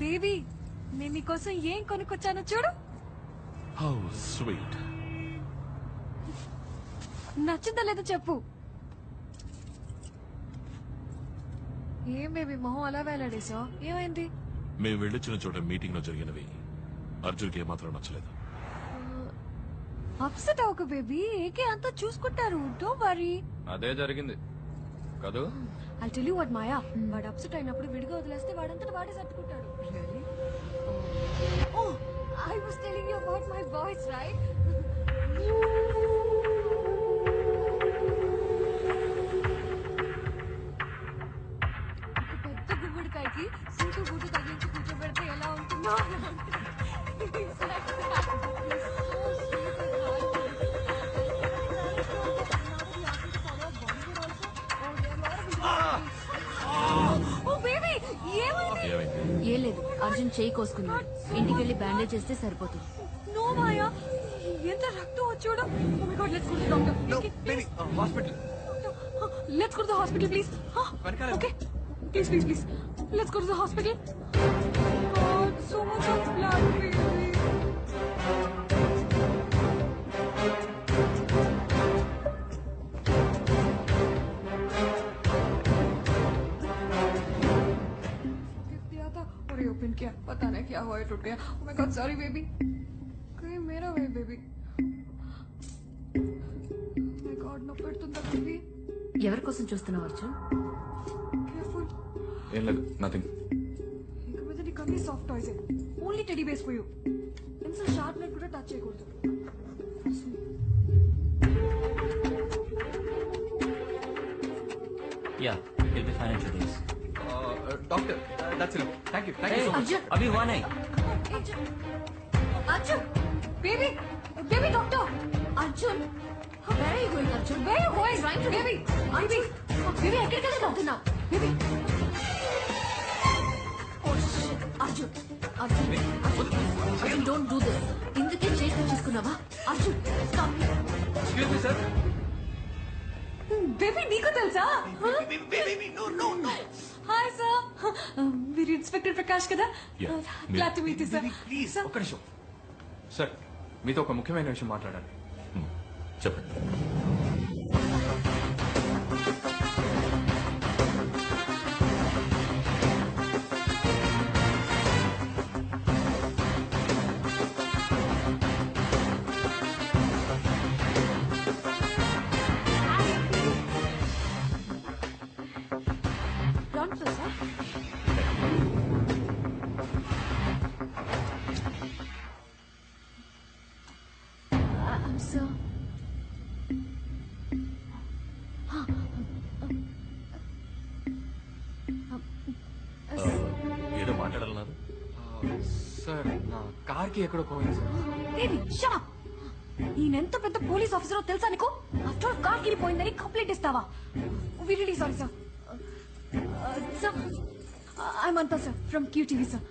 Baby నేను నీకోసం ఏం కొనుక్కొచ్చానో చూడు. How sweet. నచ్చిందా లేదో చెప్పు. ఏం బేబీ మొహం అలా వేలాడేసా, ఏమైంది? మేము వెళ్ళొచ్చిన చోట మీటింగ్ లో జరిగినవి అర్జున్కి ఏమాత్రం నచ్చలేదు. అప్సెట్ అవ్వకు బేబీ, ఏకే అంతా చూసుకుంటారు, డోంట్ వరీ. అదే జరిగింది కదూ. I tell you what Maya, వాడు అప్సెట్ అయినప్పుడు విడిగా వదిలేస్తే వాడంతట వాడే సర్దుకుంటాడు. Really? Oh I was telling you about my boys right. పెద్ద గుమ్మడికాయకి సీటు బూటు తగిలించి కూర్చోబెడితే ఎలా ఉంటుందో అలా ఉంటుంది. It's like that. He's so sweet and hard. Oh baby, ఏమైంది? ఏం లేదు, అర్జున్ చేయి కోసుకున్నాడు. ఇంటికి వెళ్ళి బ్యాండేజ్ చేస్తే సరిపోతుంది. నో మాయా, ఎంత రక్తం వచ్చాడో. Oh my God, let's go to the doctor. No, baby, hospital. Let's go to the hospital, please. Okay, please. Let's go to the hospital. God, so much of blood, baby. और ये open किया, पता नहीं क्या हुआ, टूट गया. Oh my God, sorry baby. कहीं मेरा है baby. Oh my God, no పెడుతుందా baby? ఎవరి కోసం చూస్తున్నావు అర్జున్? Careful. ఏం లేదు, నథింగ్. ఇక మీద నీకు అన్ని soft toys. Only teddy base for you. ఎంత షార్ప్ నెట్ కూడా టచ్ చేయకూడదు. Yeah, he'll be fine in 2 days. Doctor, that's it. Thank you so much. Arjun, Abhi, one eye. Arjun, baby, doctor. Arjun, where are you going, Arjun? Where are you going? Trying to Baby, baby, ఎక్కడికి వెళ్తున్నావు? baby. Oh shit, Arjun, don't do this. ఇందుకే చేసి తీసుకున్నావా? Arjun, stop. Excuse me sir. Baby, నీకు తెలుసా? No. Hi sir, మీరు inspector Prakash కదా? Yeah. Glad to meet you, sir. Please Sir. ఒక్క నిమిషం. సార్, మీతో ఒక ముఖ్యమైన విషయం మాట్లాడాలి. చెప్పండి. Don't do, sir. I'm so... ఏదో మాట్లాడాలన్నారు. సార్, నా కార్కి ఎక్కడో పోయింది సార్. Baby, shut up. ఈయనెంత పెద్ద పోలీస్ ఆఫీసరో తెలుసా నీకు? ఆఫ్టర్ కార్ కిరిపోయిందని కంప్లైంట్ ఇస్తావా? We really sorry sir. Sir, I'm అంతా సార్ ఫ్రమ్ QTV సార్.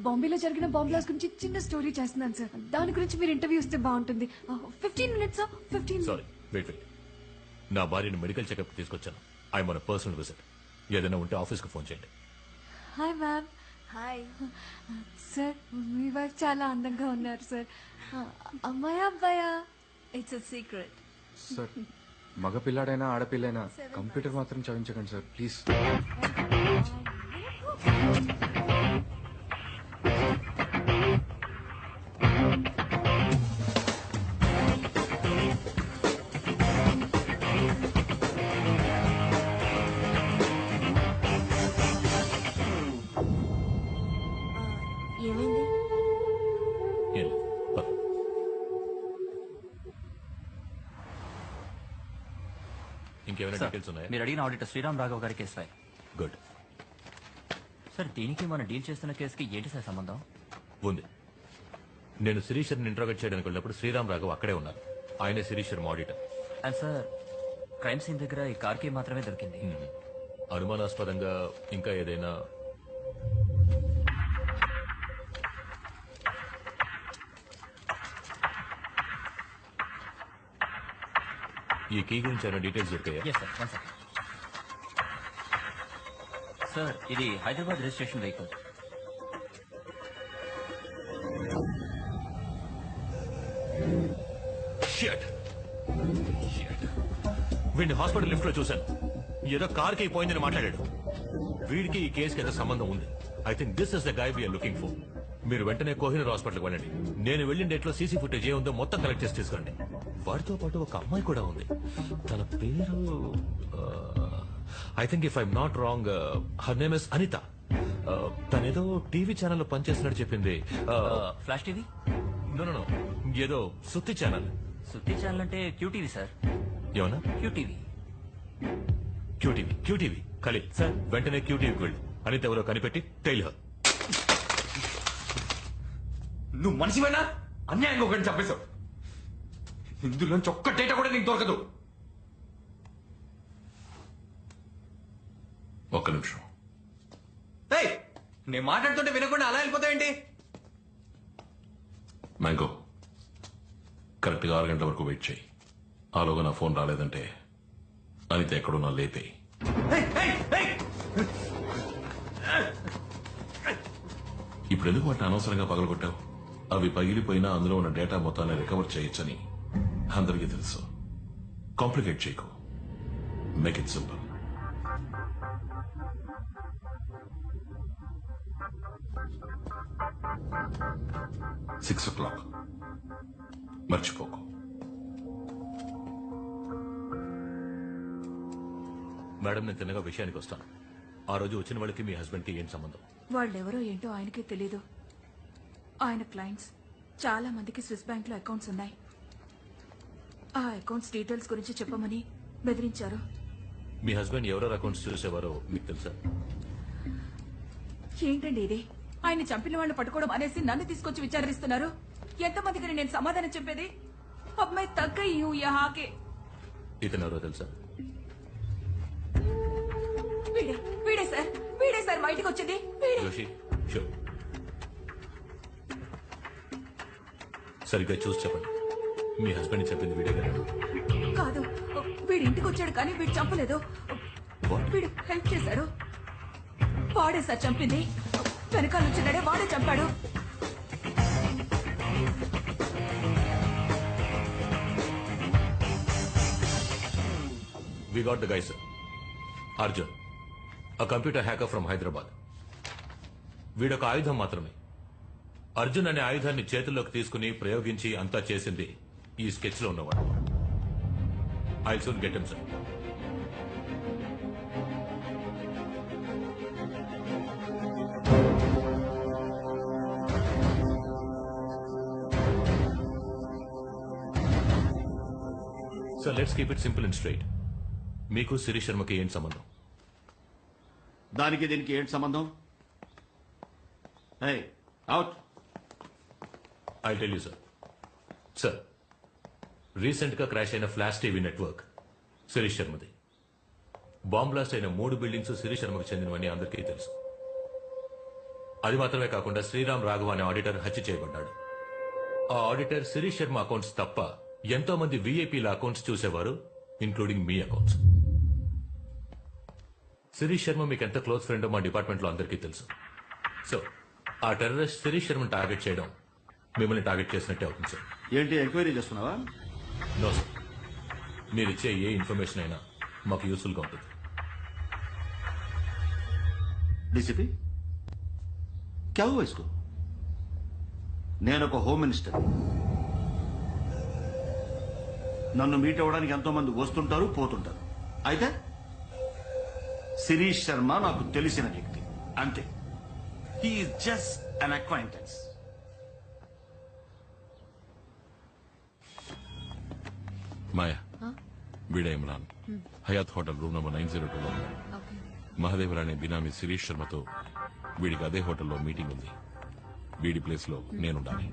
బాంబేలో జరిగిన బాంబ్ బ్లాస్ట్ గురించి చిన్న స్టోరీ చేస్తున్నాను సార్. దాని గురించి మీరు ఇంటర్వ్యూ ఇస్తే బాగుంటుంది. 15 minutes సార్, 15. Sorry, wait. నా భార్యను మెడికల్ చెకప్ తీసుకొచ్చాను. I'm on personal visit. ఏదైనా ఉంటే ఆఫీస్కి ఫోన్ చేయండి. Hi ma'am. హాయ్ సార్, మీ వైఫ్ చాలా అందంగా ఉన్నారు సార్. అమ్మాయా అబ్బాయా? It's a secret. సార్, మగ పిల్లాడైనా ఆడపిల్లైనా కంప్యూటర్ మాత్రం చదివించకండి సార్, ప్లీజ్. ఏమైంది? ఏం లేదు. పద. ఇంకేమైనా డీటెయిల్స్ ఉన్నాయా? మీరు అడిగిన ఆడిటర్ శ్రీరామ్ రాఘవ్ గారి కేసు ఫైల్. గుడ్. సార్, దీనికి మనం డీల్ చేస్తున్న కేసుకి ఏంటి సార్ సంబంధం? ఉంది. నేను శిరీషర్ని ఇంట్రోగేట్ చేయడానికి వెళ్ళినప్పుడు శ్రీరామ్ రాఘవ్ అక్కడే ఉన్నారు. ఆయనే శిరీషర్ auditor. And sir, crime scene దగ్గర ఈ కార్కి మాత్రమే దొరికింది. అనుమానాస్పదంగా ఇంకా ఏదైనా? ఈ కీ గురించి ఏమైనా డీటెయిల్స్ దొరికాయా? Yes sir, one second. Sir, ఇది హైదరాబాద్ రిజిస్ట్రేషన్ వెహికల్. షిట్ వీడిని హాస్పిటల్ లిఫ్ట్ లో చూశాను. ఏదో కార్ కి పోయిందని మాట్లాడాడు. వీడికి ఈ కేసుకి ఏదో సంబంధం ఉంది. I think this is the guy we're looking for. మీరు వెంటనే కోహినూర్ హాస్పిటల్కి వెళ్ళండి. నేను వెళ్ళిన డేట్ లో సీసీ ఫుటేజ్ ఏ ఉందో మొత్తం కలెక్ట్ చేసి తీసుకురండి. వాడితో పాటు ఒక అమ్మాయి కూడా ఉంది. తన పేరు I think if I'm not wrong her name is Anita. తనేదో టీవీ ఛానల్లో పనిచేస్తున్నట్టు చెప్పింది. Flash TV no no no, ఏదో సుత్తి ఛానల్. సుత్తి ఛానల్ అంటే క్యూటీవీ సార్. ఏమన్నా? క్యూటీవీ. క్యూటీవీ ఖలీల్ సార్, వెంటనే క్యూటీవీకి వెళ్ళు. అనిత ఎవరో కనిపెట్టి టైల్ హర్. నువ్వు మనిషివేనా? అన్యాయంగా ఒకటి చంపేశావు. ఇందులోంచి ఒక్క డేటా కూడా నీకు దొరకదు. ఒక్క నిమిషం. ఏయ్, నేను మాట్లాడుతుంటే వినకుండా అలా వెళ్ళిపోతావేంటి? మ్యాంగో, కరెక్ట్గా 6 గంటల వరకు వెయిట్ చేయి. ఆలోగా నా ఫోన్ రాలేదంటే అనిత ఎక్కడున్నా లేపేయి. ఇప్పుడు ఎందుకు వాటిని అనవసరంగా పగలగొట్టావు? అవి పగిలిపోయినా అందులో ఉన్న డేటా మొత్తాన్ని రికవర్ చేయొచ్చని అందరికీ తెలుసు. కాంప్లికేట్ చేయకు. Make it simple. Six o'clock. మర్చిపోకు. మేడం, నేను తిన్నగా విషయానికి వస్తాను. ఆ రోజు వచ్చిన వాళ్ళకి మీ హస్బెండ్ కి ఏం సంబంధం? వాళ్ళెవరో ఏంటో ఆయనకే తెలీదు. ఆయన క్లయింట్స్ చాలా మందికి స్విస్ బ్యాంక్ లో అకౌంట్స్ ఉన్నాయి. ఆ అకౌంట్స్ డీటెయిల్స్ గురించి చెప్పమని బెదిరించారు. మీ హస్బెండ్ ఎవరెవరు అకౌంట్స్ చూసేవారో మీకు తెలుసా? ఏంటండి ఇది? ఆయన చంపిన వాళ్ళు పట్టుకోవడం అనేసి నన్ను తీసుకొచ్చి విచారిస్తున్నారు. ఎంతమందికి నేను సమాధానం చెప్పేది? అమ్మాయి తగ్గ యహాకే. ఇతను ఎవరో తెలుసా? వీడే సార్ బయటకు వచ్చింది. జోషి, షో సరిగ్గా చూసి చెప్పండి. మీ హస్బెండ్ చెప్పింది వీడే కదా? కాదు, వీడి ఇంటికి వచ్చాడు కానీ వీడు చంపలేదు. వీడు హెల్ప్ చేశాడు. వాడే సార్ చంపింది. వెనకాల వచ్చినాడే వాడే చంపాడు. We got the guy, sir. Arjun, a computer hacker from Hyderabad. వీడొక ఆయుధం మాత్రమే. అర్జున్ అనే ఆయుధాన్ని చేతుల్లోకి తీసుకుని ప్రయోగించి అంతా చేసింది ఈ స్కెచ్ లో ఉన్నవాడు. I soon get him, sir. So let's keep it simple and straight. మీకు శిరీష్ శర్మకి ఏం సంబంధం? దానికి దీనికి ఏంటి సంబంధం? Out. I tell you, sir. Sir, recent గా క్రాష్ అయిన ఫ్లాష్ టీవీ నెట్వర్క్ శిరీష్ శర్మది. బాంబ్ బ్లాస్ట్ అయిన 3 బిల్డింగ్స్ శిరీష్ శర్మకు చెందినవని అందరికీ తెలుసు. అది మాత్రమే కాకుండా శ్రీరామ్ రాఘవ అనే ఆడిటర్ హత్య చేయబడ్డాడు. ఆ ఆడిటర్ శిరీష్ శర్మ అకౌంట్స్ తప్ప ఎంతో మంది వీఐపీల అకౌంట్స్ చూసేవారు, ఇంక్లూడింగ్ మీ అకౌంట్స్. శిరీష్ శర్మ మీకు ఎంత క్లోజ్ ఫ్రెండో మా డిపార్ట్మెంట్ లో అందరికీ తెలుసు. సో ఆ టెర్రరిస్ట్ శిరీష్ శర్మను టార్గెట్ చేయడం మిమ్మల్ని టార్గెట్ చేసినట్టే అవుతుంది, సార్. ఏంటి ఎంక్వైరీ చేస్తున్నావా? నో సార్, మీరిచ్చే ఏ ఇన్ఫర్మేషన్ అయినా మాకు యూస్ఫుల్ గా ఉంటుంది. డీసీపీ క్యా హువా ఇస్కో? నేను ఒక హోమ్ మినిస్టర్. నన్ను మీట్ అవ్వడానికి ఎంతో మంది వస్తుంటారు, పోతుంటారు. అయితే శిరీష్ శర్మ నాకు తెలిసిన వ్యక్తి, అంతే. He's just an acquaintance. Maya, వీడే Imran. Hyatt hotel room number 902లో ఉన్నాడు. మహదేవర్ అనే బినామీ శిరీష్ శర్మతో వీడికి అదే హోటల్లో మీటింగ్ ఉంది. వీడి ప్లేస్ లో నేనుండాలి.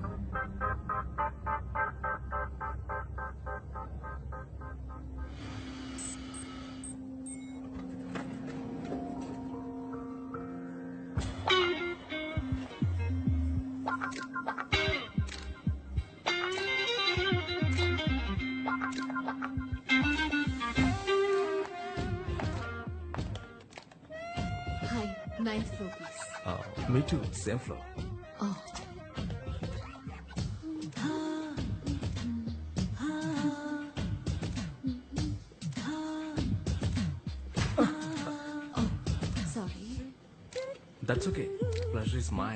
Hi, 9th floor please. Me too, same floor. Oh. That's okay, pleasure is my.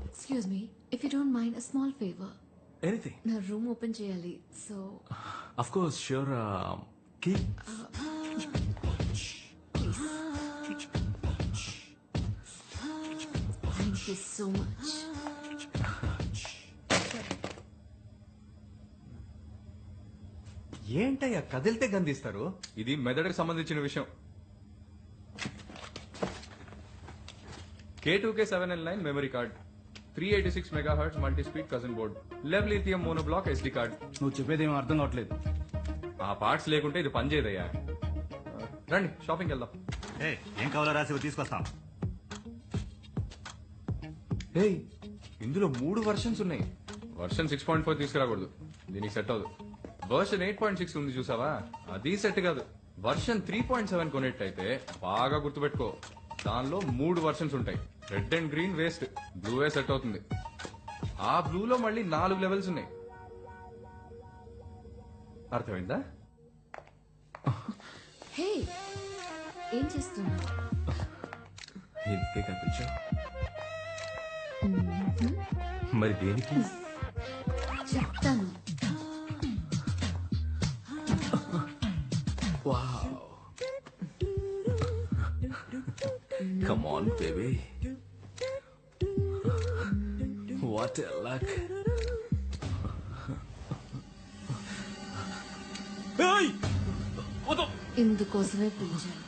Excuse me, if you don't mind a small favour. Anything. నా రూమ్ ఓపెన్ చేయాలి, so Of course, sure. Key. Thank you so much. ఏంటయ్యా కదిలితే గందిస్తారు? ఇది మెదడుకు సంబంధించిన విషయం. K2K7L9 memory card, 386 megahertz multi speed కజన్ బోర్డ్, లెవ్ లిథియం మోనోబ్లాక్ SD కార్డ్. నువ్వు చెప్పేది ఏమీ అర్థం కావట్లేదు. ఆ పార్ట్స్ లేకుంటే ఇది పనిచేయదయ్యా. రండి షాపింగ్కి వెళ్దాం. ఏం కావాలో రాసి తీసుకొస్తాం. ఏయ్, ఇందులో 3 వర్షన్స్ ఉన్నాయి. వర్షన్ 6.4 తీసుకురాకూడదు, దీనికి సెట్ అవ్వదు. వర్షన్ 8.6 ఉంది చూసావా, అది సెట్ కాదు. వర్షన్ 3.7 కొనేట్టయితే బాగా గుర్తుపెట్టుకో, దానిలో 3 వర్షన్స్ ఉంటాయి. రెడ్ అండ్ గ్రీన్ వేస్ట్, బ్లూవే సెట్ అవుతుంది. ఆ బ్లూలో మళ్ళీ 4 లెవెల్స్ ఉన్నాయి. అర్థమైందా? హే, ఏం చేస్తున్నా? ఇంతే కనిపించా. మరి దేనికి? చెప్తాను. Come on, baby. What a luck. Hey! ఇందుకోసమే పిలిచాను.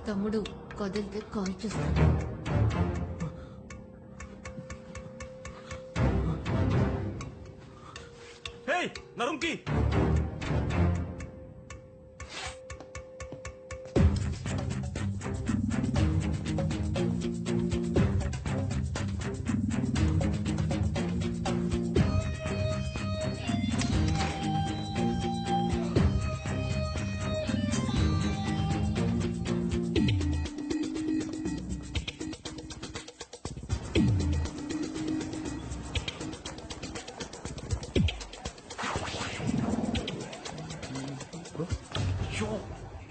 తమ్ముడు కదిలితే కాల్ చేస్తాను. Hey, నరుంకి.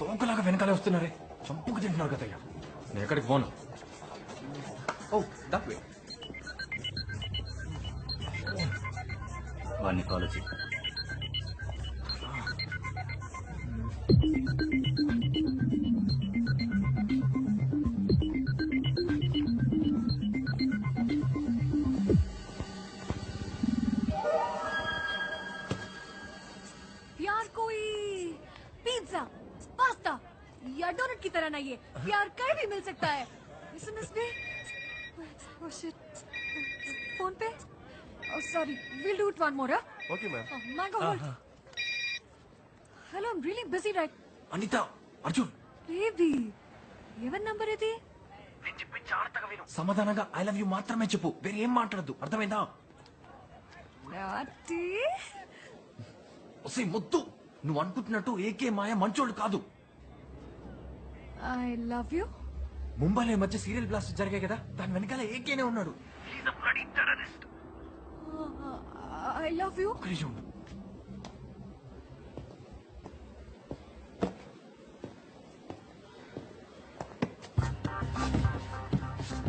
తోకలాగా వెనకాలే వస్తున్నారే, చంపుకు తింటున్నారు కదయ్యా. నేను ఎక్కడికి పోను. ఓ దట్ వే. వాడిని కాల్ చేయి. प्यार कोई पिज्जा पास्ता या डोनट की तरह नहीं है, प्यार कहीं भी मिल सकता है. एसएमएस पे, oh shit, फोन पे. Oh sorry, we'll do it one more. Okay ma'am. Mango hold. Hello, I'm really busy right. Anitha, Arjun, Baby, ఎవరి నంబర్ ఇది? సమాధానంగా ఐ లవ్ యూ మాత్రమే చెప్పు, వేరే ఏం మాట్లాడద్దు. అర్థమైందా? నాటి ఒసే ముద్దు, నువ్వు అనుకుంటున్నట్టు ఏకే మాయ మంచోడు కాదు. I love you. ముంబైలో ఈ మధ్య సీరియల్ బ్లాస్ట్ జరిగాయి కదా, దాని వెనకాల ఏకేనే ఉన్నాడు. I love you. ఒక్క నిమిషం ఉండు.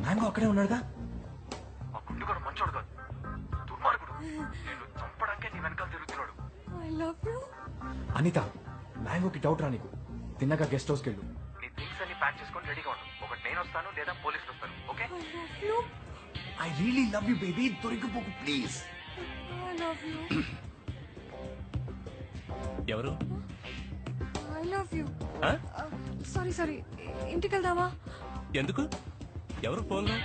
మ్యాంగో అక్కడే ఉన్నాడుగా. ఆ గుండుగాడు మంచోడు కాదు, దుర్మార్గుడు. నేను చంపడానికే నీ వెనకాల తిరుగుతున్నాడు. I love you. అనిత, మ్యాంగోకి డౌట్ రా నీకు. తిన్నాక గెస్ట్ హౌస్కి వెళ్ళు. నీ థింగ్స్ అన్ని ప్యాక్ చేసుకొని రెడీగా ఉండు. ఒకటి నేను వస్తాను, లేదా పోలీసులు వస్తారు. Okay? I love you. I really love you baby. దొరికిపోకు ప్లీజ్. I love you. ఎవరు? I love you. Sorry sorry, ఇంటికి వెళ్దామా? ఎందుకు? ఎవరు ఫోన్లో?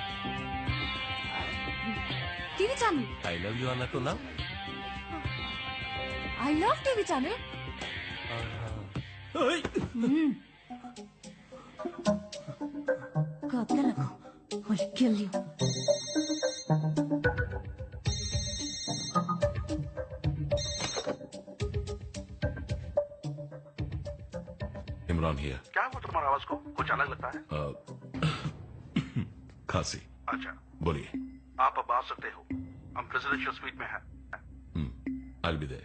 TV channel. I love you అన్నట్టున్నా. I love TV channel. కదలకు, I'll kill you. Imran here. क्या हुआ तुम्हारा आवाज को कुछ अलग लगता है? खांसी. अच्छा, बोलिए. आप अब आ सकते हो. हम प्रेसिडेंशियल स्वीट में हैं। I'll be they